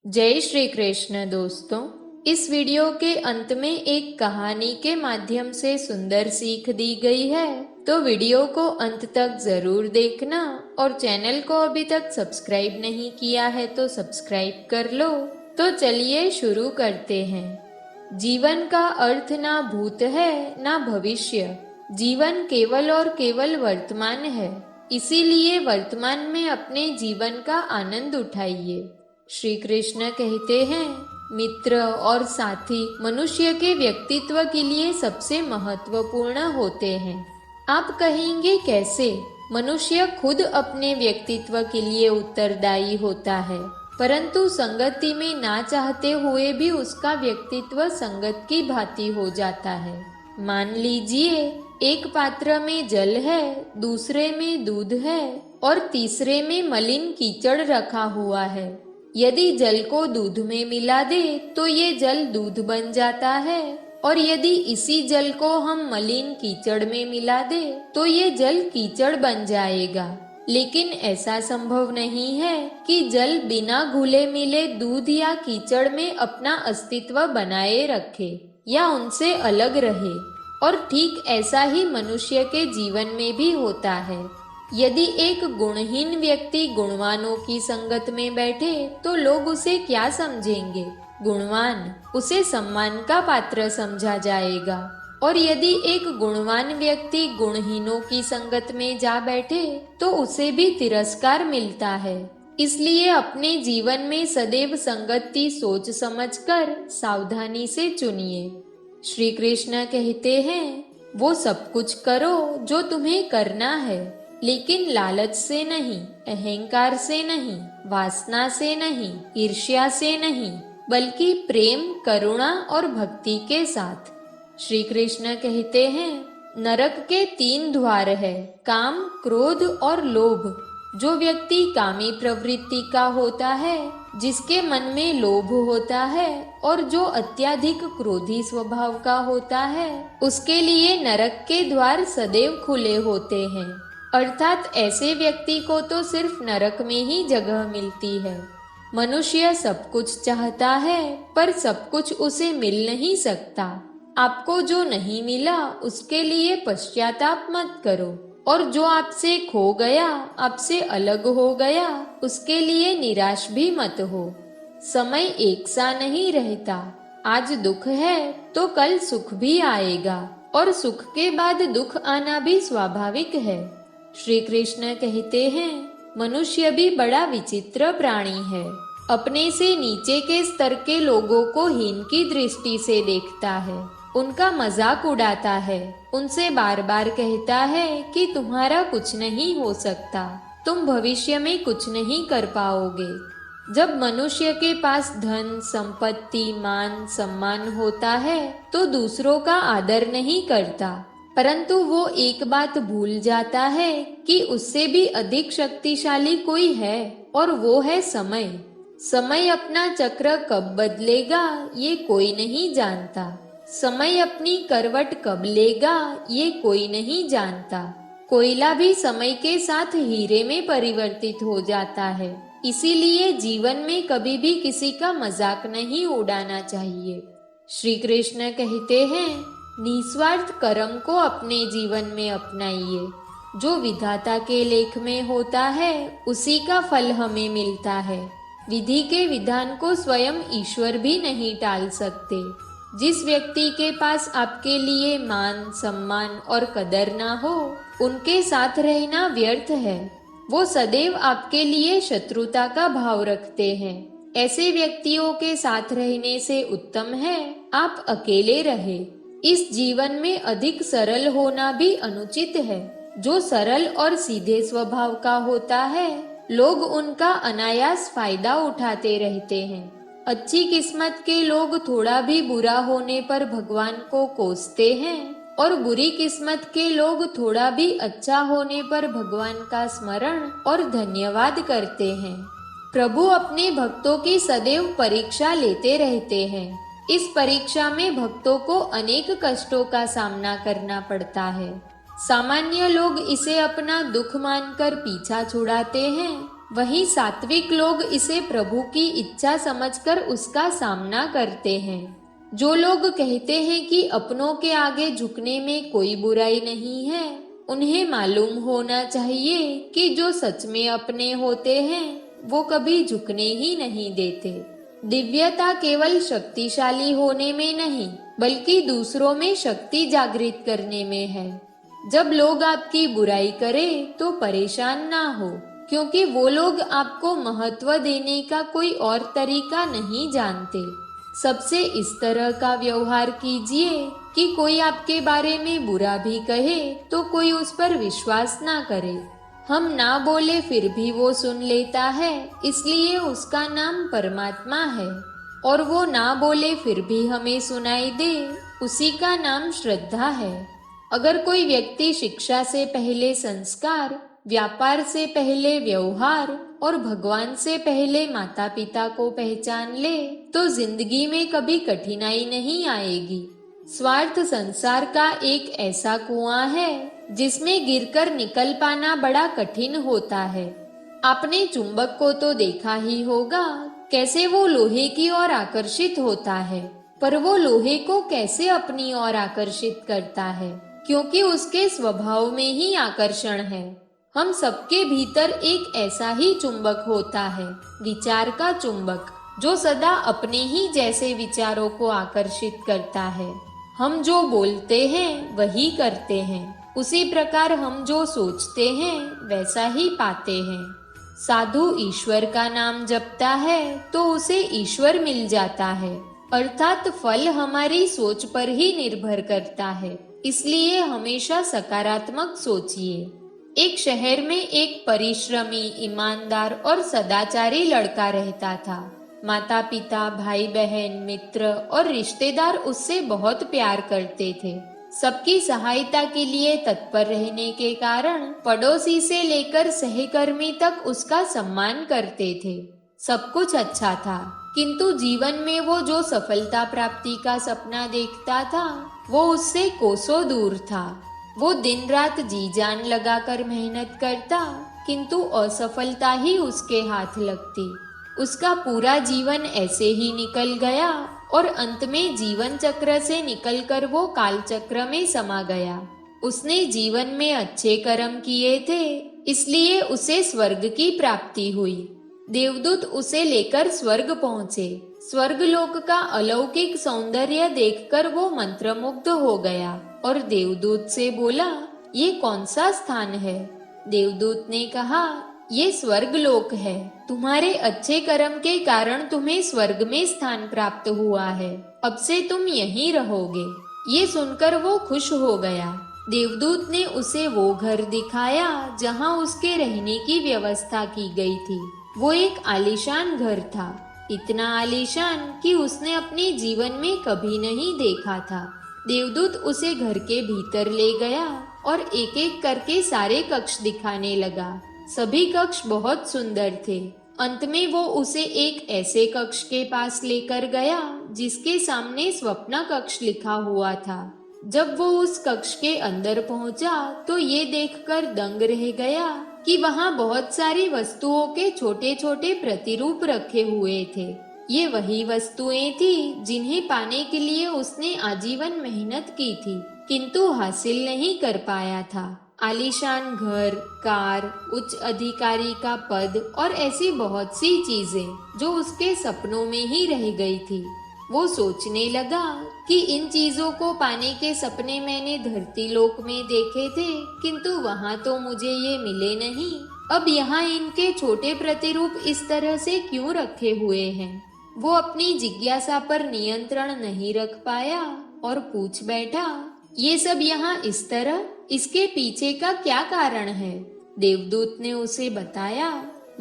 जय श्री कृष्ण दोस्तों। इस वीडियो के अंत में एक कहानी के माध्यम से सुंदर सीख दी गई है, तो वीडियो को अंत तक जरूर देखना और चैनल को अभी तक सब्सक्राइब नहीं किया है तो सब्सक्राइब कर लो। तो चलिए शुरू करते हैं। जीवन का अर्थ ना भूत है ना भविष्य, जीवन केवल और केवल वर्तमान है। इसीलिए वर्तमान में अपने जीवन का आनंद उठाइए। श्री कृष्ण कहते हैं, मित्र और साथी मनुष्य के व्यक्तित्व के लिए सबसे महत्वपूर्ण होते हैं। आप कहेंगे कैसे? मनुष्य खुद अपने व्यक्तित्व के लिए उत्तरदायी होता है, परंतु संगति में ना चाहते हुए भी उसका व्यक्तित्व संगत की भांति हो जाता है। मान लीजिए एक पात्र में जल है, दूसरे में दूध है और तीसरे में मलिन कीचड़ रखा हुआ है। यदि जल को दूध में मिला दे तो ये जल दूध बन जाता है, और यदि इसी जल को हम मलिन कीचड़ में मिला दे तो ये जल कीचड़ बन जाएगा। लेकिन ऐसा संभव नहीं है कि जल बिना घुले मिले दूध या कीचड़ में अपना अस्तित्व बनाए रखे या उनसे अलग रहे। और ठीक ऐसा ही मनुष्य के जीवन में भी होता है। यदि एक गुणहीन व्यक्ति गुणवानों की संगत में बैठे तो लोग उसे क्या समझेंगे? गुणवान। उसे सम्मान का पात्र समझा जाएगा। और यदि एक गुणवान व्यक्ति गुणहीनों की संगत में जा बैठे तो उसे भी तिरस्कार मिलता है। इसलिए अपने जीवन में सदैव संगति सोच समझकर सावधानी से चुनिए। श्री कृष्ण कहते हैं, वो सब कुछ करो जो तुम्हें करना है, लेकिन लालच से नहीं, अहंकार से नहीं, वासना से नहीं, ईर्ष्या से नहीं, बल्कि प्रेम, करुणा और भक्ति के साथ। श्री कृष्ण कहते हैं, नरक के 3 द्वार है, काम, क्रोध और लोभ। जो व्यक्ति कामी प्रवृत्ति का होता है, जिसके मन में लोभ होता है और जो अत्यधिक क्रोधी स्वभाव का होता है, उसके लिए नरक के द्वार सदैव खुले होते हैं। अर्थात ऐसे व्यक्ति को तो सिर्फ नरक में ही जगह मिलती है। मनुष्य सब कुछ चाहता है पर सब कुछ उसे मिल नहीं सकता। आपको जो नहीं मिला उसके लिए पश्चाताप मत करो, और जो आपसे खो गया, आपसे अलग हो गया, उसके लिए निराश भी मत हो। समय एक सा नहीं रहता। आज दुख है तो कल सुख भी आएगा, और सुख के बाद दुख आना भी स्वाभाविक है। श्री कृष्ण कहते हैं, मनुष्य भी बड़ा विचित्र प्राणी है। अपने से नीचे के स्तर के लोगों को हीन की दृष्टि से देखता है, उनका मजाक उड़ाता है, उनसे बार बार कहता है कि तुम्हारा कुछ नहीं हो सकता, तुम भविष्य में कुछ नहीं कर पाओगे। जब मनुष्य के पास धन, संपत्ति, मान, सम्मान होता है तो दूसरों का आदर नहीं करता, परंतु वो एक बात भूल जाता है कि उससे भी अधिक शक्तिशाली कोई है, और वो है समय। समय अपना चक्र कब बदलेगा ये कोई नहीं जानता। समय अपनी करवट कब लेगा ये कोई नहीं जानता। कोयला भी समय के साथ हीरे में परिवर्तित हो जाता है। इसीलिए जीवन में कभी भी किसी का मजाक नहीं उड़ाना चाहिए। श्री कृष्ण कहते हैं, निस्वार्थ कर्म को अपने जीवन में अपनाइए। जो विधाता के लेख में होता है उसी का फल हमें मिलता है। विधि के विधान को स्वयं ईश्वर भी नहीं टाल सकते। जिस व्यक्ति के पास आपके लिए मान, सम्मान और कदर ना हो, उनके साथ रहना व्यर्थ है। वो सदैव आपके लिए शत्रुता का भाव रखते हैं। ऐसे व्यक्तियों के साथ रहने से उत्तम है आप अकेले रहे। इस जीवन में अधिक सरल होना भी अनुचित है। जो सरल और सीधे स्वभाव का होता है, लोग उनका अनायास फायदा उठाते रहते हैं। अच्छी किस्मत के लोग थोड़ा भी बुरा होने पर भगवान को कोसते हैं, और बुरी किस्मत के लोग थोड़ा भी अच्छा होने पर भगवान का स्मरण और धन्यवाद करते हैं। प्रभु अपने भक्तों की सदैव परीक्षा लेते रहते हैं। इस परीक्षा में भक्तों को अनेक कष्टों का सामना करना पड़ता है। सामान्य लोग इसे अपना दुख मानकर पीछा छुड़ाते हैं, वहीं सात्विक लोग इसे प्रभु की इच्छा समझकर उसका सामना करते हैं। जो लोग कहते हैं कि अपनों के आगे झुकने में कोई बुराई नहीं है, उन्हें मालूम होना चाहिए कि जो सच में अपने होते हैं वो कभी झुकने ही नहीं देते। दिव्यता केवल शक्तिशाली होने में नहीं, बल्कि दूसरों में शक्ति जागृत करने में है। जब लोग आपकी बुराई करें तो परेशान ना हो, क्योंकि वो लोग आपको महत्व देने का कोई और तरीका नहीं जानते। सबसे इस तरह का व्यवहार कीजिए कि कोई आपके बारे में बुरा भी कहे तो कोई उस पर विश्वास ना करे। हम ना बोले फिर भी वो सुन लेता है, इसलिए उसका नाम परमात्मा है। और वो ना बोले फिर भी हमें सुनाई दे, उसी का नाम श्रद्धा है। अगर कोई व्यक्ति शिक्षा से पहले संस्कार, व्यापार से पहले व्यवहार और भगवान से पहले माता पिता को पहचान ले तो जिंदगी में कभी कठिनाई नहीं आएगी। स्वार्थ संसार का एक ऐसा कुआं है जिसमें गिरकर निकल पाना बड़ा कठिन होता है। आपने चुंबक को तो देखा ही होगा, कैसे वो लोहे की ओर आकर्षित होता है, पर वो लोहे को कैसे अपनी ओर आकर्षित करता है, क्योंकि उसके स्वभाव में ही आकर्षण है। हम सबके भीतर एक ऐसा ही चुंबक होता है, विचार का चुंबक, जो सदा अपने ही जैसे विचारों को आकर्षित करता है। हम जो बोलते हैं वही करते हैं, उसी प्रकार हम जो सोचते हैं वैसा ही पाते हैं। साधु ईश्वर का नाम जपता है तो उसे ईश्वर मिल जाता है, अर्थात फल हमारी सोच पर ही निर्भर करता है। इसलिए हमेशा सकारात्मक सोचिए। एक शहर में एक परिश्रमी, ईमानदार और सदाचारी लड़का रहता था। माता पिता, भाई बहन, मित्र और रिश्तेदार उससे बहुत प्यार करते थे। सबकी सहायता के लिए तत्पर रहने के कारण पड़ोसी से लेकर सहकर्मी तक उसका सम्मान करते थे। सब कुछ अच्छा था, किंतु जीवन में वो जो सफलता प्राप्ति का सपना देखता था वो उससे कोसों दूर था। वो दिन रात जी जान लगाकर मेहनत करता, किंतु असफलता ही उसके हाथ लगती। उसका पूरा जीवन ऐसे ही निकल गया और अंत में जीवन चक्र से निकलकर वो काल चक्र में समा गया। उसने जीवन में अच्छे कर्म किए थे, इसलिए उसे स्वर्ग की प्राप्ति हुई। देवदूत उसे लेकर स्वर्ग पहुँचे। स्वर्गलोक का अलौकिक सौंदर्य देखकर वो मंत्रमुग्ध हो गया और देवदूत से बोला, ये कौन सा स्थान है? देवदूत ने कहा, ये स्वर्गलोक है। तुम्हारे अच्छे कर्म के कारण तुम्हें स्वर्ग में स्थान प्राप्त हुआ है। अब से तुम यहीं रहोगे। ये सुनकर वो खुश हो गया। देवदूत ने उसे वो घर दिखाया जहाँ उसके रहने की व्यवस्था की गई थी। वो एक आलीशान घर था, इतना आलीशान कि उसने अपने जीवन में कभी नहीं देखा था। देवदूत उसे घर के भीतर ले गया और एक एक करके सारे कक्ष दिखाने लगा। सभी कक्ष बहुत सुंदर थे। अंत में वो उसे एक ऐसे कक्ष के पास लेकर गया जिसके सामने स्वप्न कक्ष लिखा हुआ था। जब वो उस कक्ष के अंदर पहुंचा तो ये देखकर दंग रह गया कि वहाँ बहुत सारी वस्तुओं के छोटे छोटे प्रतिरूप रखे हुए थे। ये वही वस्तुएं थी जिन्हें पाने के लिए उसने आजीवन मेहनत की थी, किंतु हासिल नहीं कर पाया था। आलीशान घर, कार, उच्च अधिकारी का पद और ऐसी बहुत सी चीजें जो उसके सपनों में ही रह गई थी। वो सोचने लगा कि इन चीजों को पाने के सपने मैंने धरती लोक में देखे थे, किंतु वहाँ तो मुझे ये मिले नहीं। अब यहाँ इनके छोटे प्रतिरूप इस तरह से क्यों रखे हुए हैं? वो अपनी जिज्ञासा पर नियंत्रण नहीं रख पाया और पूछ बैठा, ये सब यहाँ इस तरह, इसके पीछे का क्या कारण है? देवदूत ने उसे बताया,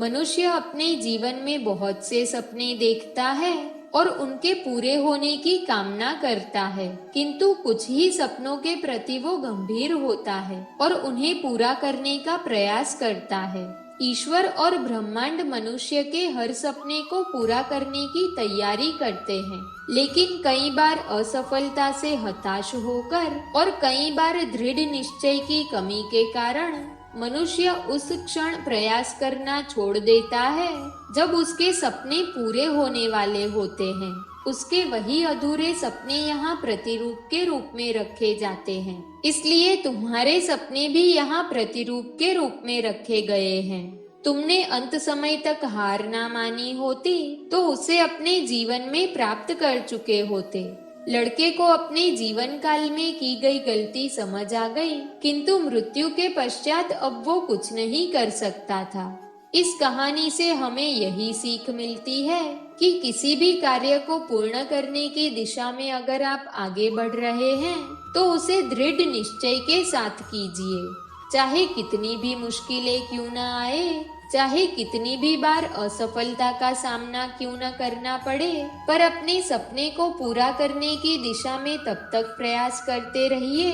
मनुष्य अपने जीवन में बहुत से सपने देखता है और उनके पूरे होने की कामना करता है, किंतु कुछ ही सपनों के प्रति वो गंभीर होता है और उन्हें पूरा करने का प्रयास करता है। ईश्वर और ब्रह्मांड मनुष्य के हर सपने को पूरा करने की तैयारी करते हैं, लेकिन कई बार असफलता से हताश होकर और कई बार दृढ़ निश्चय की कमी के कारण मनुष्य उस क्षण प्रयास करना छोड़ देता है जब उसके सपने पूरे होने वाले होते हैं। उसके वही अधूरे सपने यहाँ प्रतिरूप के रूप में रखे जाते हैं। इसलिए तुम्हारे सपने भी यहाँ प्रतिरूप के रूप में रखे गए हैं। तुमने अंत समय तक हार ना मानी होती तो उसे अपने जीवन में प्राप्त कर चुके होते। लड़के को अपने जीवन काल में की गई गलती समझ आ गई, किंतु मृत्यु के पश्चात अब वो कुछ नहीं कर सकता था। इस कहानी से हमें यही सीख मिलती है कि किसी भी कार्य को पूर्ण करने की दिशा में अगर आप आगे बढ़ रहे हैं तो उसे दृढ़ निश्चय के साथ कीजिए। चाहे कितनी भी मुश्किलें क्यों न आए, चाहे कितनी भी बार असफलता का सामना क्यों न करना पड़े, पर अपने सपने को पूरा करने की दिशा में तब तक प्रयास करते रहिए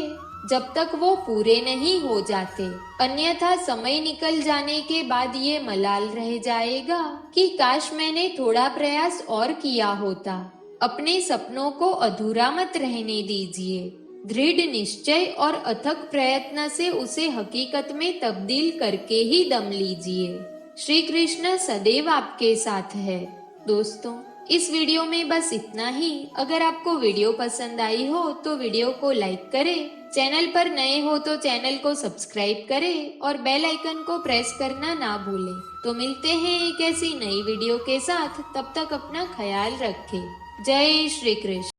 जब तक वो पूरे नहीं हो जाते। अन्यथा समय निकल जाने के बाद ये मलाल रह जाएगा कि काश मैंने थोड़ा प्रयास और किया होता। अपने सपनों को अधूरा मत रहने दीजिए। दृढ़ निश्चय और अथक प्रयत्न से उसे हकीकत में तब्दील करके ही दम लीजिए। श्री कृष्ण सदैव आपके साथ है। दोस्तों, इस वीडियो में बस इतना ही। अगर आपको वीडियो पसंद आई हो तो वीडियो को लाइक करें, चैनल पर नए हो तो चैनल को सब्सक्राइब करें और बेल आइकन को प्रेस करना ना भूलें। तो मिलते हैं एक ऐसी नई वीडियो के साथ, तब तक अपना ख्याल रखें। जय श्री कृष्ण।